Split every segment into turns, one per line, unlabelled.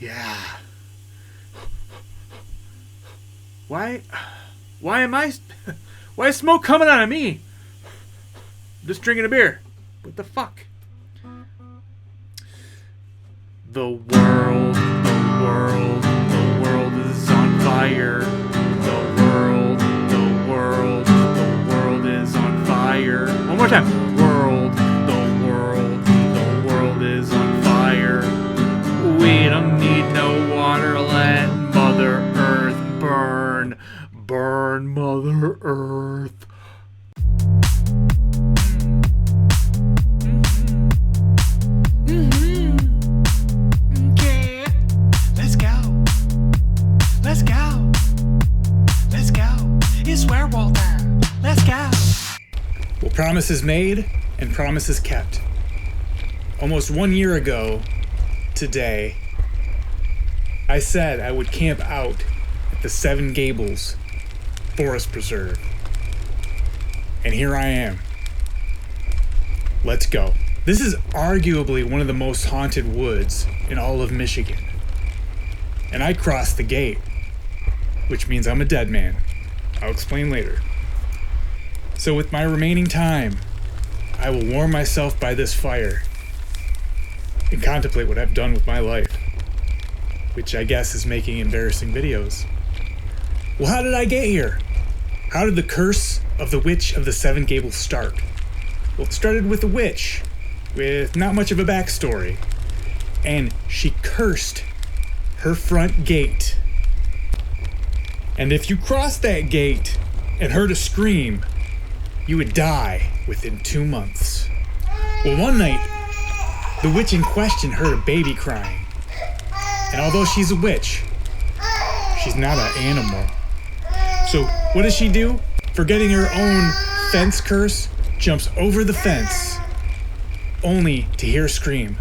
Yeah. Why am I... Why is smoke coming out of me? I'm just drinking a beer. What the fuck? The world is on fire. The world is on fire. One more time. The world is on fire. We don't need no water. Let Mother Earth burn. Burn Mother Earth.
It's Werewhal time. Let's go.
Well, promises made and promises kept. Almost 1 year ago today, I said I would camp out at the Seven Gables Forest Preserve. And here I am. Let's go. This is arguably one of the most haunted woods in all of Michigan. And I crossed the gate, which means I'm a dead man. I'll explain later. So with my remaining time, I will warm myself by this fire and contemplate what I've done with my life, which I guess is making embarrassing videos. Well, how did I get here? How did the curse of the Witch of the Seven Gables start? Well, it started with a witch with not much of a backstory, and she cursed her front gate. And if you crossed that gate and heard a scream, you would die within 2 months. Well, one night, the witch in question heard a baby crying. And although she's a witch, she's not an animal. So what does she do? Forgetting her own fence curse, jumps over the fence, only to hear a scream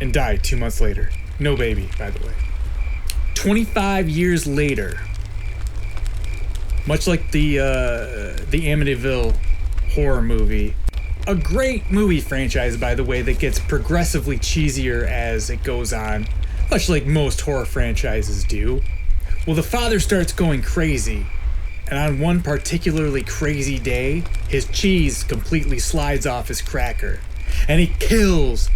and die 2 months later. No baby, by the way. 25 years later, much like the Amityville horror movie, a great movie franchise, by the way, that gets progressively cheesier as it goes on, much like most horror franchises do. Well, the father starts going crazy, and on one particularly crazy day, his cheese completely slides off his cracker, and he kills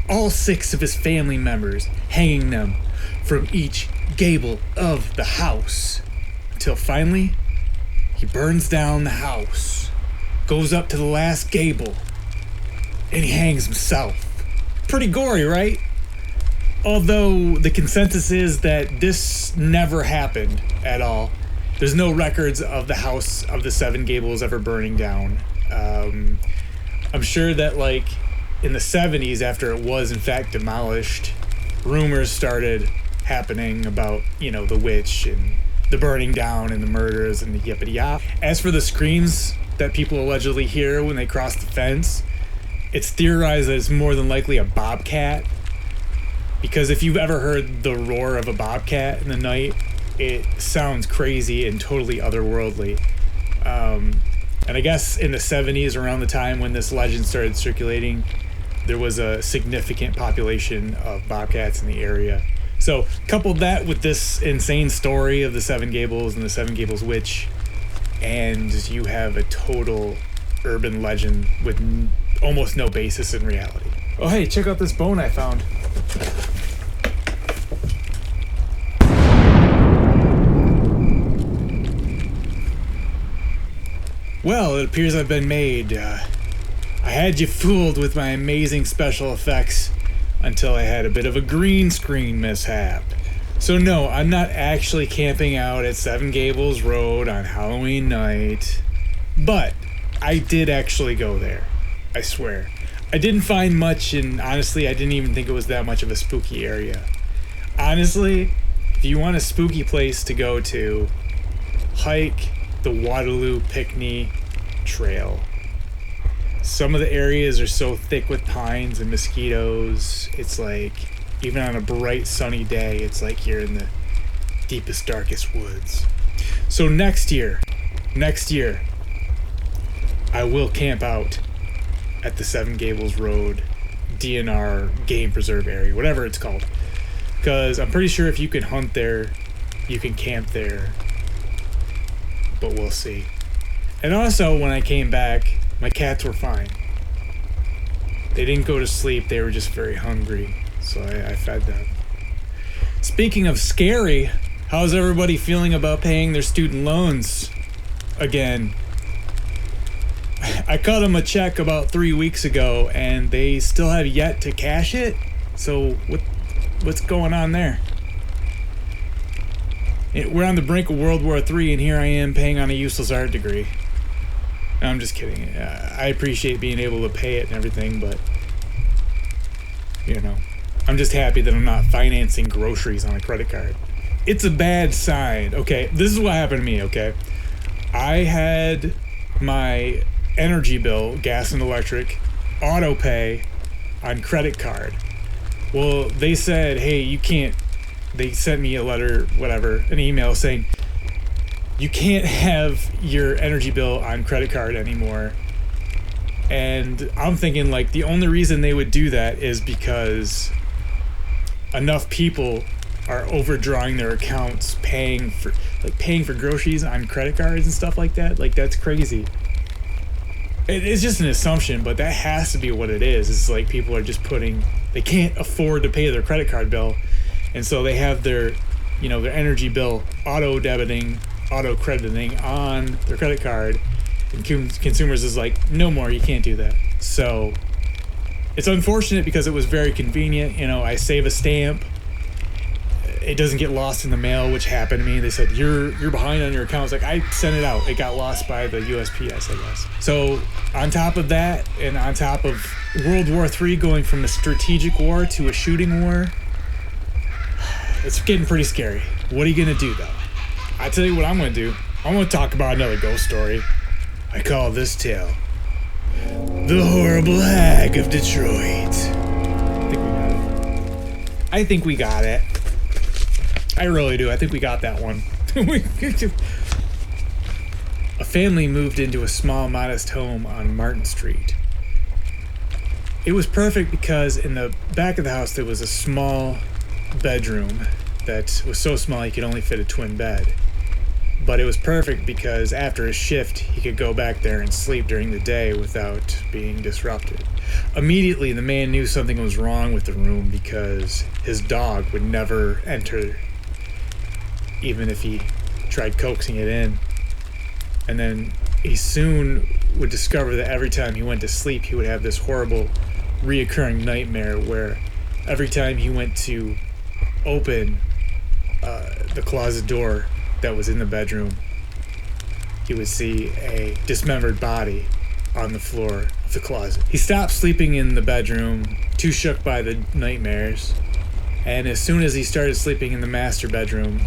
all 6 of his family members, hanging them from each gable of the house, until finally he burns down the house, goes up to the last gable, and he hangs himself. Pretty gory, right? Although the consensus is that this never happened at all. There's no records of the house of the Seven Gables ever burning down. I'm sure that, like, in the 70s, after it was in fact demolished, rumors started happening about, the witch and the burning down and the murders and the yippity-yop. As for the screams that people allegedly hear when they cross the fence, it's theorized that it's more than likely a bobcat. Because if you've ever heard the roar of a bobcat in the night, it sounds crazy and totally otherworldly. And I guess in the 70s, around the time when this legend started circulating, there was a significant population of bobcats in the area. So couple that with this insane story of the Seven Gables and the Seven Gables Witch, and you have a total urban legend with almost no basis in reality. Oh, hey, check out this bone I found. Well, it appears I've been made. I had you fooled with my amazing special effects until I had a bit of a green screen mishap. So no, I'm not actually camping out at Seven Gables Road on Halloween night. But I did actually go there. I swear. I didn't find much, and honestly, I didn't even think it was that much of a spooky area. Honestly, if you want a spooky place to go to, hike the Waterloo Pinckney Trail. Some of the areas are so thick with pines and mosquitoes, it's like, even on a bright sunny day, it's like you're in the deepest, darkest woods. So next year, I will camp out at the Seven Gables Road DNR Game Preserve area, whatever it's called. Because I'm pretty sure if you can hunt there, you can camp there. But we'll see. And also, when I came back, my cats were fine. They didn't go to sleep, they were just very hungry. So I fed them. Speaking of scary, how's everybody feeling about paying their student loans again? I cut them a check about 3 weeks ago, and they still have yet to cash it. So what's going on there? We're on the brink of World War III, and here I am paying on a useless art degree. No, I'm just kidding. I appreciate being able to pay it and everything, but I'm just happy that I'm not financing groceries on a credit card. It's a bad sign. Okay, this is what happened to me, okay? I had my energy bill, gas and electric, auto pay on credit card. Well, they said, hey, you can't, they sent me a letter, whatever, an email saying, you can't have your energy bill on credit card anymore. And I'm thinking, like, the only reason they would do that is because enough people are overdrawing their accounts, paying for groceries on credit cards and stuff like that. Like, that's crazy. It's just an assumption, but that has to be what it is. It's like people are just they can't afford to pay their credit card bill, and so they have their energy bill auto crediting on their credit card, and consumers is like, no more, you can't do that. So it's unfortunate because it was very convenient. I save a stamp, it doesn't get lost in the mail, which happened to me. They said, you're behind on your account. It's like, I sent it out. It got lost by the USPS, I guess. So on top of that, and on top of World War III going from a strategic war to a shooting war, it's getting pretty scary. What are you going to do, though? I tell you what I'm going to do. I'm going to talk about another ghost story. I call this tale The Horrible Hag of Detroit. I think we got it. I really do. I think we got that one. A family moved into a small, modest home on Martin Street. It was perfect because in the back of the house there was a small bedroom that was so small he could only fit a twin bed. But it was perfect because after his shift, he could go back there and sleep during the day without being disrupted. Immediately, the man knew something was wrong with the room because his dog would never enter, even if he tried coaxing it in. And then he soon would discover that every time he went to sleep, he would have this horrible reoccurring nightmare where every time he went to open the closet door that was in the bedroom, he would see a dismembered body on the floor of the closet. He stopped sleeping in the bedroom, too shook by the nightmares, and as soon as he started sleeping in the master bedroom,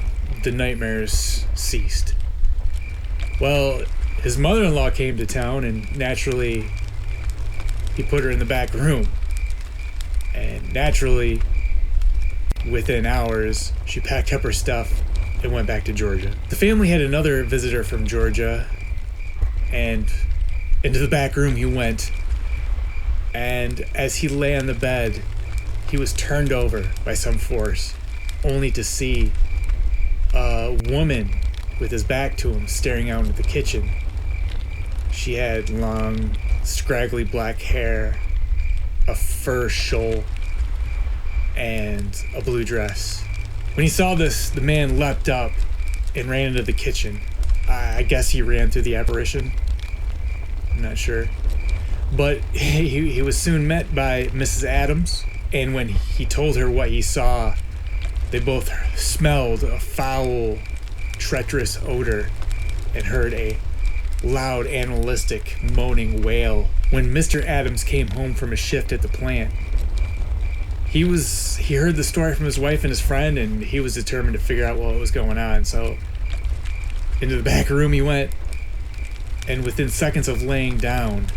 the nightmares ceased. Well, his mother-in-law came to town, and naturally, he put her in the back room. And naturally, within hours, she packed up her stuff and went back to Georgia. The family had another visitor from Georgia, and into the back room he went. And as he lay on the bed, he was turned over by some force, only to see a woman with his back to him staring out into the kitchen. She had long, scraggly black hair, a fur shawl, and a blue dress. When he saw this, the man leapt up and ran into the kitchen. I guess he ran through the apparition. I'm not sure. But he was soon met by Mrs. Adams, and when he told her what he saw, they both smelled a foul, treacherous odor and heard a loud, animalistic, moaning wail. When Mr. Adams came home from a shift at the plant, he heard the story from his wife and his friend, and he was determined to figure out what was going on. So into the back room he went, and within seconds of laying down,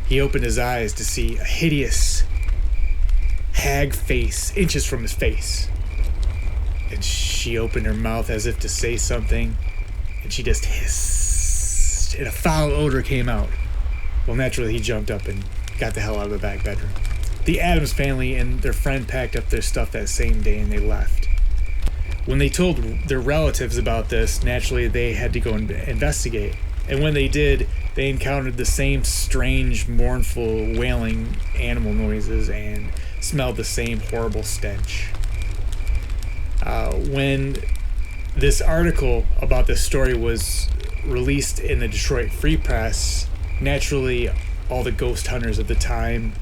he opened his eyes to see a hideous hag face inches from his face. And she opened her mouth as if to say something, and she just hissed, and a foul odor came out. Well, naturally, he jumped up and got the hell out of the back bedroom. The Addams family and their friend packed up their stuff that same day and they left. When they told their relatives about this, naturally they had to go and investigate. And when they did, they encountered the same strange, mournful, wailing animal noises and smelled the same horrible stench. When this article about this story was released in the Detroit Free Press, naturally all the ghost hunters of the time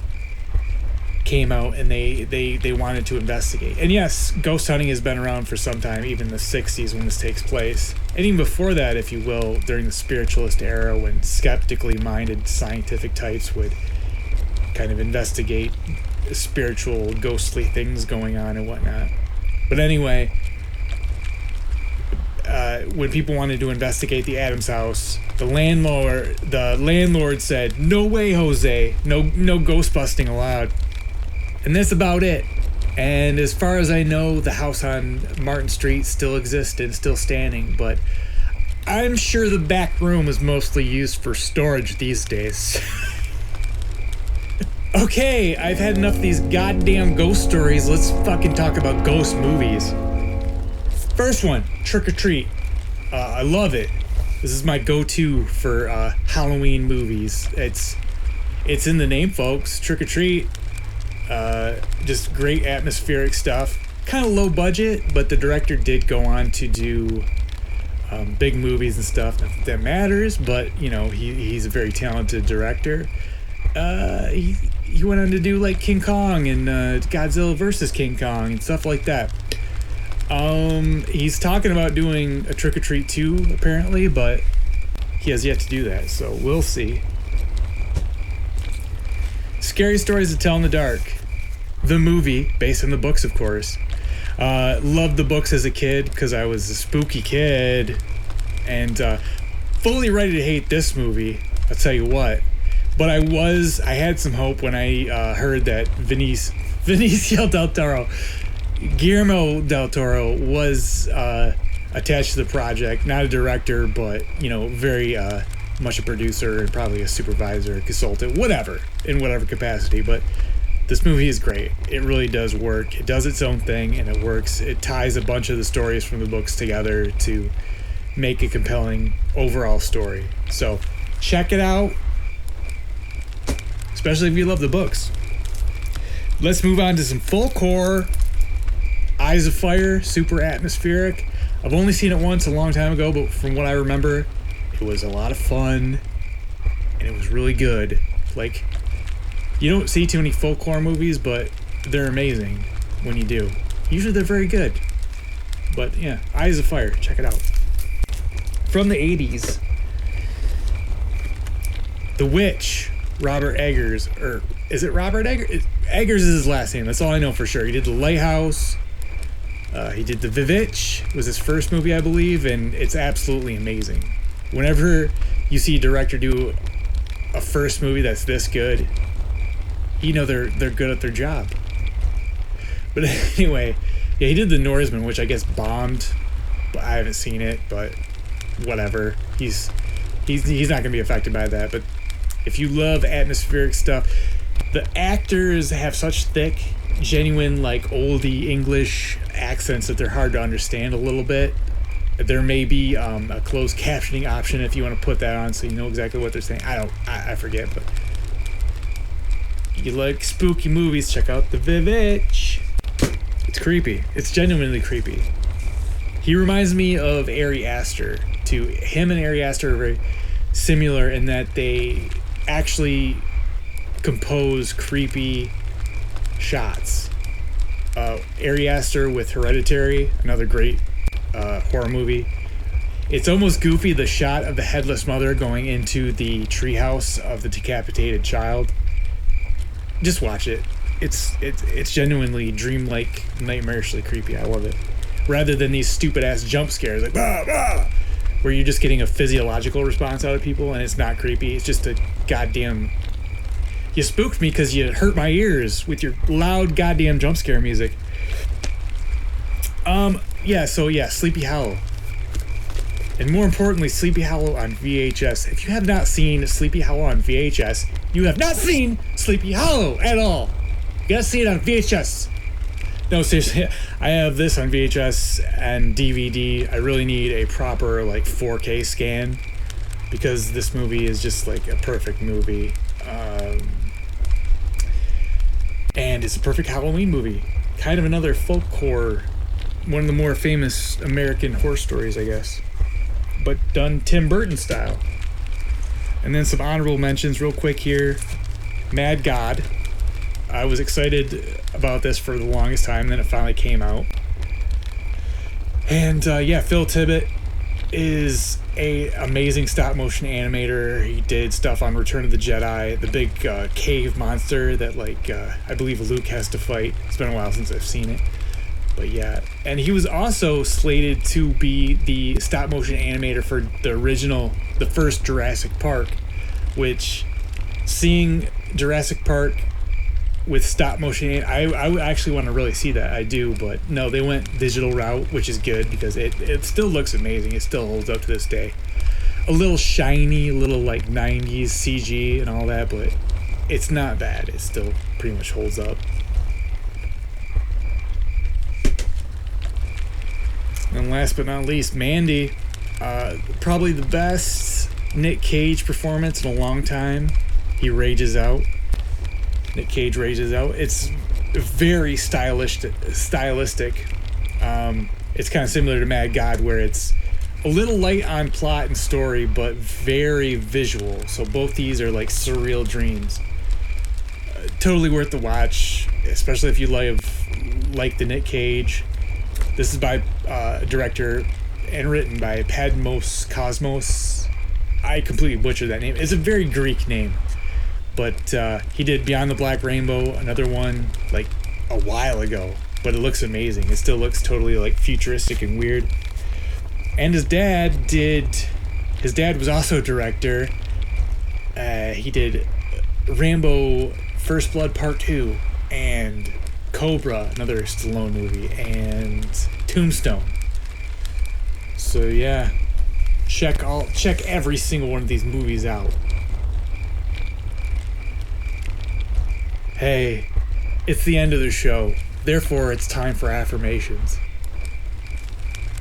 came out and they wanted to investigate. And yes, ghost hunting has been around for some time, even in the 60s when this takes place. And even before that, if you will, during the spiritualist era when skeptically minded scientific types would kind of investigate spiritual, ghostly things going on and whatnot. But anyway, when people wanted to investigate the Addams house, the landlord said, "No way, Jose. No ghost busting allowed." And that's about it. And as far as I know, the house on Martin Street still exists and still standing, but I'm sure the back room is mostly used for storage these days. Okay, I've had enough of these goddamn ghost stories. Let's fucking talk about ghost movies. First one, Trick or Treat. I love it. This is my go-to for Halloween movies. It's in the name, folks. Trick or Treat. Just great atmospheric stuff. Kind of low budget, but the director did go on to do big movies and stuff. Not that matters, but you know he's a very talented director. He went on to do like King Kong and Godzilla vs. King Kong and stuff like that. He's talking about doing a Trick or Treat 2 apparently, but he has yet to do that, so we'll see. Scary Stories to Tell in the Dark. The movie, based on the books, of course. Loved the books as a kid because I was a spooky kid. And fully ready to hate this movie, I'll tell you what. But I had some hope when I heard that Guillermo del Toro was attached to the project. Not a director, but, you know, very much a producer and probably a supervisor, consultant, whatever, in whatever capacity. But this movie is great. It really does work. It does its own thing, and it works. It ties a bunch of the stories from the books together to make a compelling overall story. So check it out, especially if you love the books. Let's move on to some folk horror. Eyes of Fire, super atmospheric. I've only seen it once a long time ago, but from what I remember, it was a lot of fun, and it was really good. Like, you don't see too many folk horror movies, but they're amazing when you do. Usually they're very good. But yeah, Eyes of Fire, check it out. From the 80s, The Witch, Robert Eggers, or is it Robert Eggers? Eggers is his last name, that's all I know for sure. He did The Lighthouse, he did The Vivitch, was his first movie, I believe, and it's absolutely amazing. Whenever you see a director do a first movie that's this good, you know they're good at their job. But anyway, yeah, he did The Norseman, which I guess bombed, but I haven't seen it, but whatever. He's not gonna be affected by that. But if you love atmospheric stuff, the actors have such thick, genuine, like oldie English accents that they're hard to understand a little bit. There may be a closed captioning option if you want to put that on so you know exactly what they're saying. I forget, but you like spooky movies, check out The Vivitch. It's creepy. It's genuinely creepy. He reminds me of Ari Aster. Him and Ari Aster are very similar in that they actually compose creepy shots. Ari Aster with Hereditary, another great horror movie. It's almost goofy, the shot of the headless mother going into the treehouse of the decapitated child. Just watch it. It's genuinely dreamlike, nightmarishly creepy. I love it. Rather than these stupid ass jump scares like bah, bah, where you're just getting a physiological response out of people and it's not creepy. It's just a goddamn. You spooked me because you hurt my ears with your loud goddamn jump scare music. Sleepy Hollow. And more importantly, Sleepy Hollow on VHS. If you have not seen Sleepy Hollow on VHS, you have not seen Sleepy Hollow at all. You gotta see it on VHS. No, seriously, I have this on VHS and DVD. I really need a proper like 4K scan because this movie is just like a perfect movie. And it's a perfect Halloween movie. Kind of another folk horror. One of the more famous American horror stories, I guess. But done Tim Burton style. And then some honorable mentions real quick here. Mad God. I was excited about this for the longest time, then it finally came out. And Phil Tippett is a amazing stop motion animator. He did stuff on Return of the Jedi, the big cave monster that I believe Luke has to fight. It's been a while since I've seen it. But yeah, and he was also slated to be the stop motion animator for the first Jurassic Park, which seeing Jurassic Park with stop motion, I actually want to really see that. I do, but no, they went digital route, which is good because it still looks amazing. It still holds up to this day. A little shiny, little like 90s CG and all that, but it's not bad. It still pretty much holds up. And last but not least, Mandy. Probably the best Nick Cage performance in a long time. He rages out. Nick Cage rages out. It's very stylistic. It's kind of similar to Mad God, where it's a little light on plot and story, but very visual. So both these are like surreal dreams. Totally worth the watch, especially if you like the Nick Cage. This is by director and written by Padmos Cosmos. I completely butchered that name. It's a very Greek name. But he did Beyond the Black Rainbow, another one like a while ago. But it looks amazing. It still looks totally like futuristic and weird. And his dad was also a director. He did Rambo First Blood Part 2 and Cobra, another Stallone movie, and Tombstone. So yeah, check every single one of these movies out. Hey, it's the end of the show. Therefore, it's time for affirmations.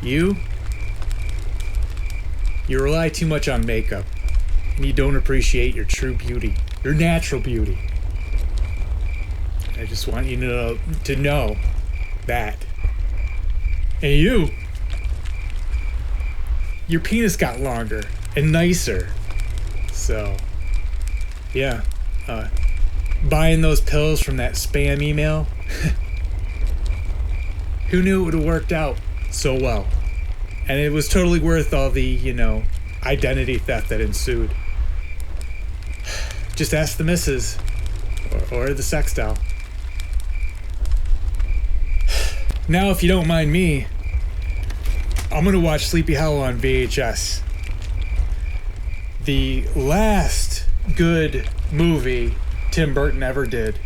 You rely too much on makeup, and you don't appreciate your true beauty, your natural beauty. I just want you to know that. And your penis got longer and nicer. So, yeah. Buying those pills from that spam email. Who knew it would have worked out so well? And it was totally worth all the, identity theft that ensued. Just ask the missus or the sex doll. Now, if you don't mind me, I'm going to watch Sleepy Hollow on VHS. The last good movie Tim Burton ever did.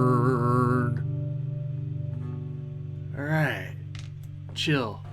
Burn. Alright. Chill.